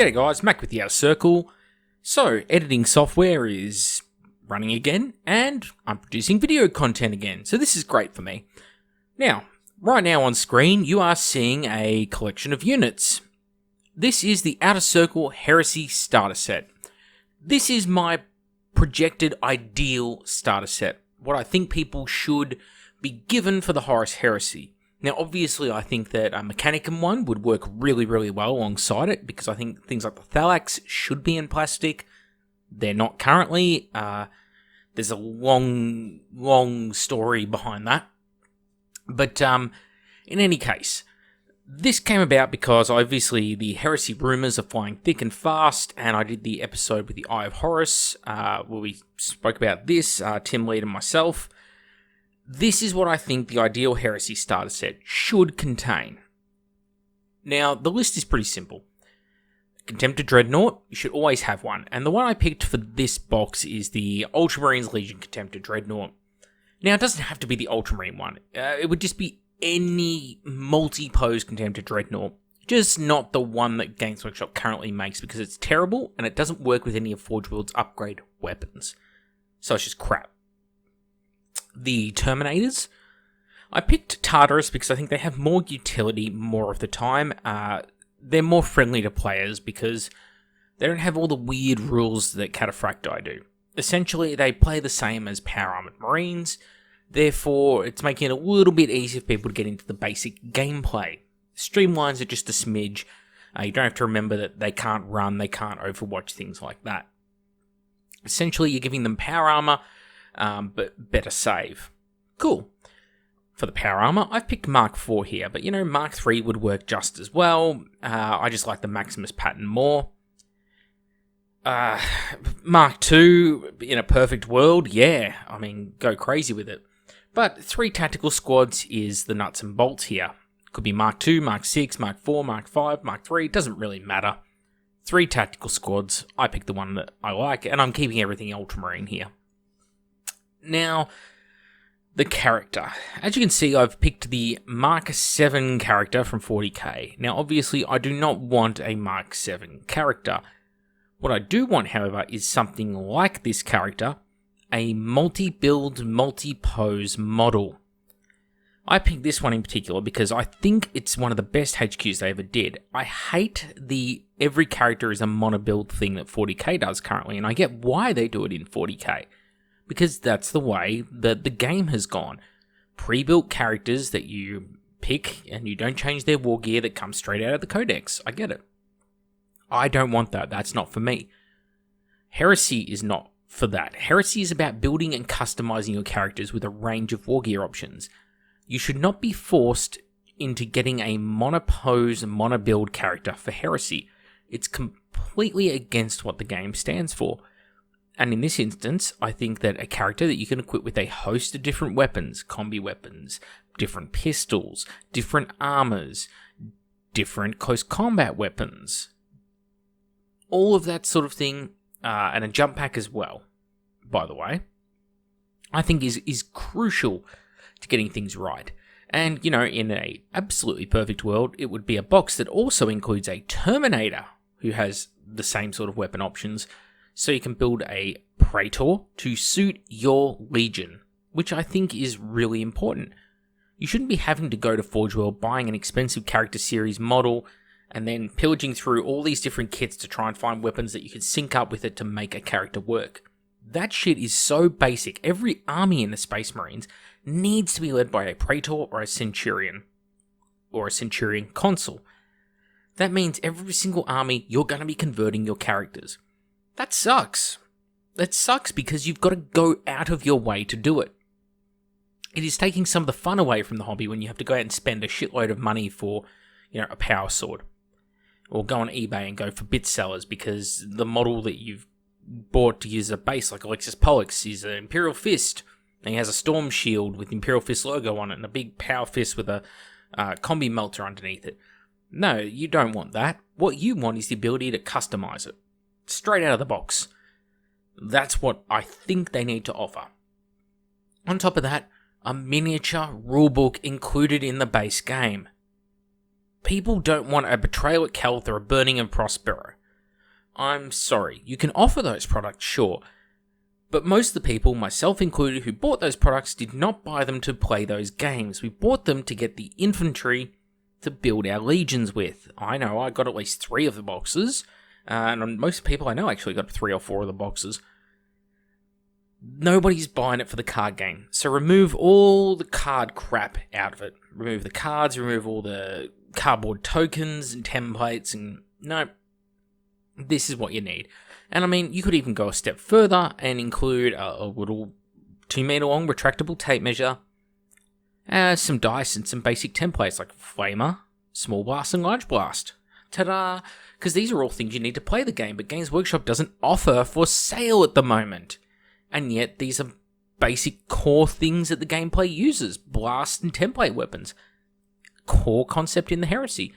G'day guys, Mac with the Outer Circle. So, editing software is running again, and I'm producing video content again, so this is great for me. Now, right now on screen, you are seeing a collection of units. This is the Outer Circle Heresy starter set. This is my projected ideal starter set, what I think people should be given for the Horus Heresy. Now, obviously, I think that a Mechanicum one would work really, really well alongside it, because I think things like the Thalax should be in plastic. They're not currently. There's a long story behind that. But in any case, this came about because obviously the Heresy rumours are flying thick and fast, and I did the episode with the Eye of Horus, where we spoke about this, Tim Lead and myself. This is what I think the ideal Heresy starter set should contain. Now, the list is pretty simple. Contempt of Dreadnought, you should always have one. And the one I picked for this box is the Ultramarines Legion Contempt of Dreadnought. Now, it doesn't have to be the Ultramarine one. It would just be any multi-pose Contempt of Dreadnought. Just not the one that Games Workshop currently makes, because it's terrible and it doesn't work with any of Forge World's upgrade weapons. So it's just crap. The Terminators. I picked Tartarus because I think they have more utility more of the time. They're more friendly to players because they don't have all the weird rules that Cataphracti do. Essentially, they play the same as Power Armored Marines, therefore it's making it a little bit easier for people to get into the basic gameplay. Streamlines are just a smidge. You don't have to remember that they can't run, they can't overwatch, things like that. Essentially, you're giving them power armor, but better save. Cool. For the power armor, I've picked Mark IV here, but Mark III would work just as well. I just like the Maximus pattern more. Mark II, in a perfect world, yeah, go crazy with it. But 3 tactical squads is the nuts and bolts here. Could be Mark II, Mark VI, Mark IV, Mark V, Mark III, doesn't really matter. 3 tactical squads, I picked the one that I like, and I'm keeping everything Ultramarine here. Now, the character. As you can see, I've picked the Mark VII character from 40k. Now, obviously, I do not want a Mark VII character. What I do want, however, is something like this character, a multi-build, multi-pose model. I picked this one in particular because I think it's one of the best HQs they ever did. I hate the every character is a mono-build thing that 40k does currently, and I get why they do it in 40k. Because that's the way that the game has gone. Pre-built characters that you pick and you don't change their war gear that comes straight out of the codex. I get it. I don't want that. That's not for me. Heresy is not for that. Heresy is about building and customizing your characters with a range of war gear options. You should not be forced into getting a monopose, mono-build character for Heresy. It's completely against what the game stands for. And in this instance, I think that a character that you can equip with a host of different weapons, combi weapons, different pistols, different armors, different close combat weapons, all of that sort of thing, and a jump pack as well, by the way, I think is crucial to getting things right. And, in an absolutely perfect world, it would be a box that also includes a Terminator who has the same sort of weapon options, so you can build a Praetor to suit your Legion, which I think is really important. You shouldn't be having to go to Forge World, buying an expensive character series model, and then pillaging through all these different kits to try and find weapons that you can sync up with it to make a character work. That shit is so basic. Every army in the Space Marines needs to be led by a Praetor or a Centurion Consul. That means every single army, you're going to be converting your characters. That sucks. That sucks because you've got to go out of your way to do it. It is taking some of the fun away from the hobby when you have to go out and spend a shitload of money for, a power sword. Or go on eBay and go for bit sellers because the model that you've bought to use as a base, like Alexis Pollux, is an Imperial Fist. And he has a Storm Shield with Imperial Fist logo on it and a big Power Fist with a combi melter underneath it. No, you don't want that. What you want is the ability to customize it. Straight out of the box. That's what I think they need to offer. On top of that, a miniature rulebook included in the base game. People don't want a Betrayal at Kelth or a Burning of Prospero. I'm sorry, you can offer those products, sure, but most of the people, myself included, who bought those products did not buy them to play those games. We bought them to get the infantry to build our legions with. I know, I got at least 3 of the boxes, and most people I know actually got 3 or 4 of the boxes. Nobody's buying it for the card game, so remove all the card crap out of it. Remove the cards, remove all the cardboard tokens and templates, and no, this is what you need. And I mean, you could even go a step further and include a little 2 meter long retractable tape measure, some dice and some basic templates like Flamer, Small Blast and Large Blast. Ta-da! Because these are all things you need to play the game, but Games Workshop doesn't offer for sale at the moment. And yet these are basic core things that the gameplay uses. Blast and template weapons. Core concept in the Heresy.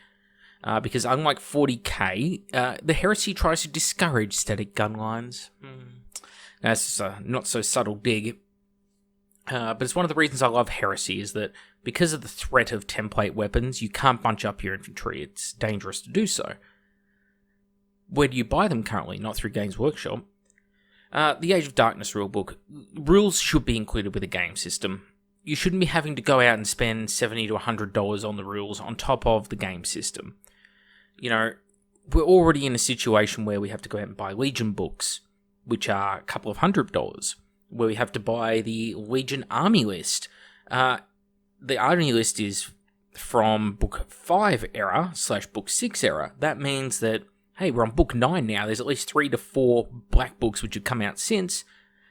Because unlike 40k, the Heresy tries to discourage static gun lines. That's a not so subtle dig. But it's one of the reasons I love Heresy, is that because of the threat of template weapons, you can't bunch up your infantry. It's dangerous to do so. Where do you buy them currently? Not through Games Workshop. The Age of Darkness rulebook. Rules should be included with a game system. You shouldn't be having to go out and spend $70 to $100 on the rules on top of the game system. You know, we're already in a situation where we have to go out and buy Legion books, which are a couple of $100, where we have to buy the Legion Army list. The Army list is from Book 5 era / Book 6 era. That means that, hey, we're on Book 9 now. There's at least 3 to 4 black books which have come out since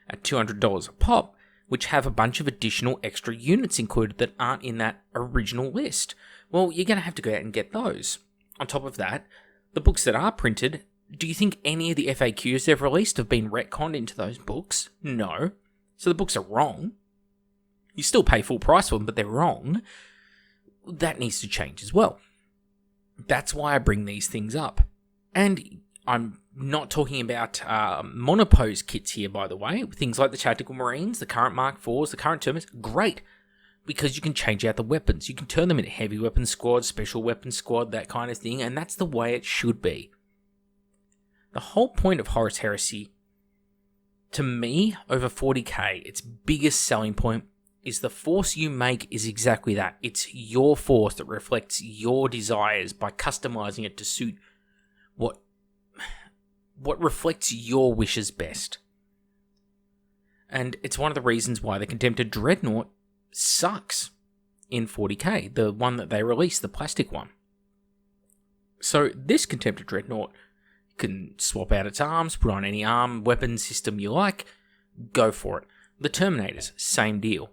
at $200 a pop, which have a bunch of additional extra units included that aren't in that original list. Well, you're going to have to go out and get those. On top of that, the books that are printed, do you think any of the FAQs they've released have been retconned into those books? No. So the books are wrong. You still pay full price for them, but they're wrong. That needs to change as well. That's why I bring these things up. And I'm not talking about monopose kits here, by the way. Things like the Tactical Marines, the current Mark IVs, the current Terminators, great. Because you can change out the weapons. You can turn them into heavy weapon squad, special weapon squad, that kind of thing, and that's the way it should be. The whole point of Horus Heresy, to me, over 40k, its biggest selling point is the force you make is exactly that. It's your force that reflects your desires by customizing it to suit what reflects your wishes best. And it's one of the reasons why the Contempt of Dreadnought sucks in 40k, the one that they released, the plastic one. So this Contempt of Dreadnought can swap out its arms, put on any arm weapon system you like, go for it. The Terminators, same deal.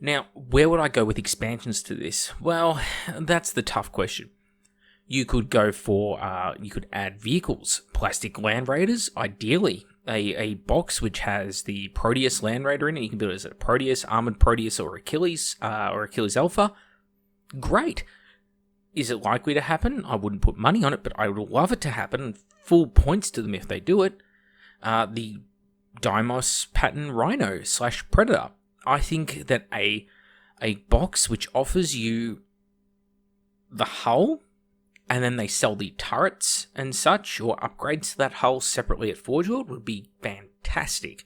Now, where would I go with expansions to this? Well, that's the tough question. You could go for, you could add vehicles, plastic Land Raiders, ideally. A box which has the Proteus Land Raider in it. You can build it as a Proteus, Armored Proteus, or Achilles Alpha. Great. Is it likely to happen? I wouldn't put money on it, but I would love it to happen. Full points to them if they do it. The Deimos pattern Rhino / Predator. I think that a box which offers you the hull, and then they sell the turrets and such, or upgrades to that hull separately at Forge World, would be fantastic.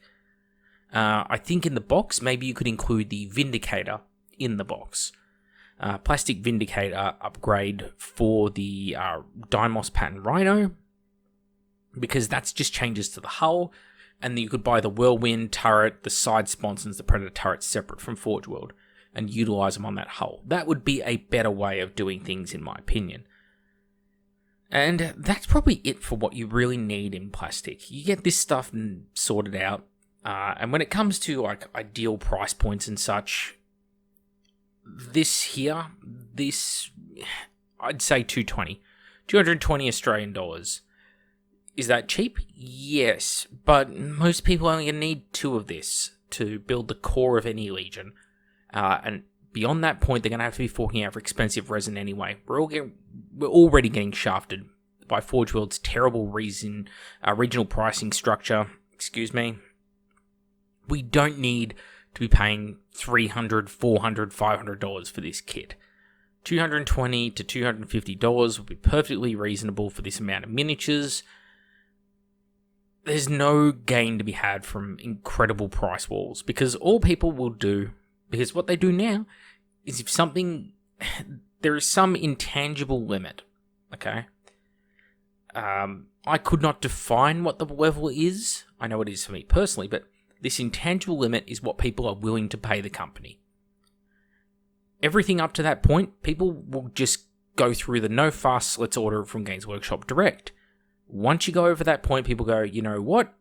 I think in the box, maybe you could include the Vindicator in the box. Plastic Vindicator upgrade for the Deimos pattern Rhino, because that's just changes to the hull, and then you could buy the Whirlwind turret, the side sponsons, the Predator turrets separate from Forge World, and utilize them on that hull. That would be a better way of doing things, in my opinion. And that's probably it for what you really need in plastic. You get this stuff sorted out, and when it comes to like ideal price points and such, this I'd say 220 Australian dollars. Is that cheap? Yes, but most people only need 2 of this to build the core of any legion, and beyond that point, they're going to have to be forking out for expensive resin anyway. We're already getting shafted by Forge World's terrible regional pricing structure. Excuse me. We don't need to be paying $300, $400, $500 for this kit. $220 to $250 would be perfectly reasonable for this amount of miniatures. there's no gain to be had from incredible price walls, because all people will do, because what they do now is if something, there is some intangible limit, okay? I could not define what the level is. I know it is for me personally, but this intangible limit is what people are willing to pay the company. Everything up to that point, people will just go through the no fuss, let's order it from Games Workshop direct. Once you go over that point, people go, you know what?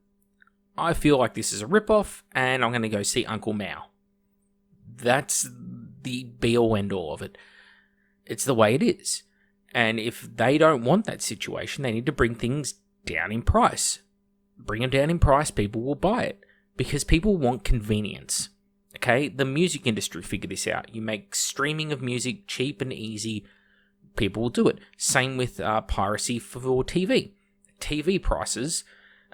I feel like this is a ripoff, and I'm going to go see Uncle Mao. That's the be-all, end-all of it. It's the way it is. And if they don't want that situation, they need to bring things down in price. Bring them down in price, people will buy it. Because people want convenience. Okay? The music industry figured this out. You make streaming of music cheap and easy, people will do it. Same with piracy for TV. TV prices,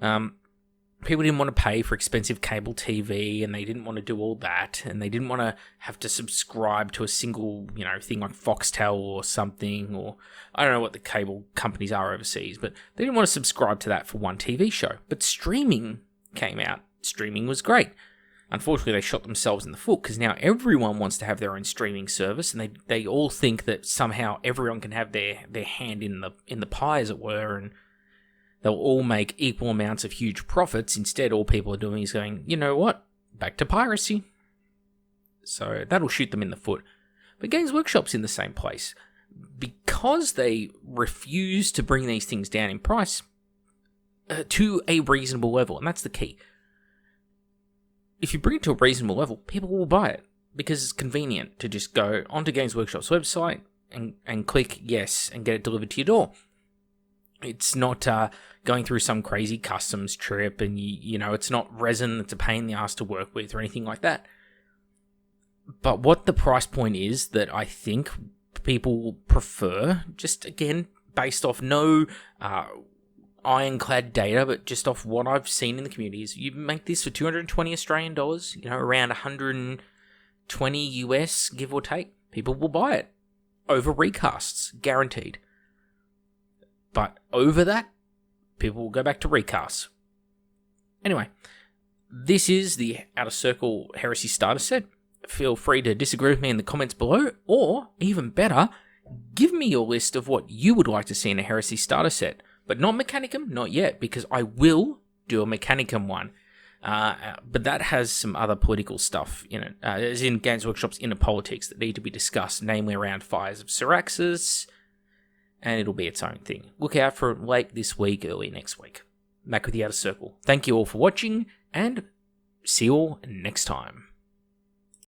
people didn't want to pay for expensive cable TV, and they didn't want to do all that, and they didn't want to have to subscribe to a single, thing like Foxtel or something, or I don't know what the cable companies are overseas, but they didn't want to subscribe to that for one TV show. But streaming came out. Streaming was great. Unfortunately, they shot themselves in the foot, because now everyone wants to have their own streaming service, and they all think that somehow everyone can have their hand in the pie, as it were, and they'll all make equal amounts of huge profits. Instead, all people are doing is going, you know what? Back to piracy. So that'll shoot them in the foot. But Games Workshop's in the same place. Because they refuse to bring these things down in price to a reasonable level, and that's the key. If you bring it to a reasonable level, people will buy it, because it's convenient to just go onto Games Workshop's website and click yes and get it delivered to your door. It's not going through some crazy customs trip, and it's not resin that's a pain in the ass to work with or anything like that. But what the price point is that I think people prefer, just again based off no ironclad data, but just off what I've seen in the community, is you make this for 220 Australian dollars, around 120 US, give or take. People will buy it over recasts, guaranteed. But over that, people will go back to recasts. Anyway, this is the Outer Circle Heresy Starter Set. Feel free to disagree with me in the comments below, or, even better, give me your list of what you would like to see in a Heresy Starter Set. But not Mechanicum, not yet, because I will do a Mechanicum one. But that has some other political stuff in it, as in Games Workshop's inner politics that need to be discussed, namely around Fires of Syraxis, and it'll be its own thing. Look out for it late this week, early next week. Back with the Outer Circle. Thank you all for watching, and see you all next time.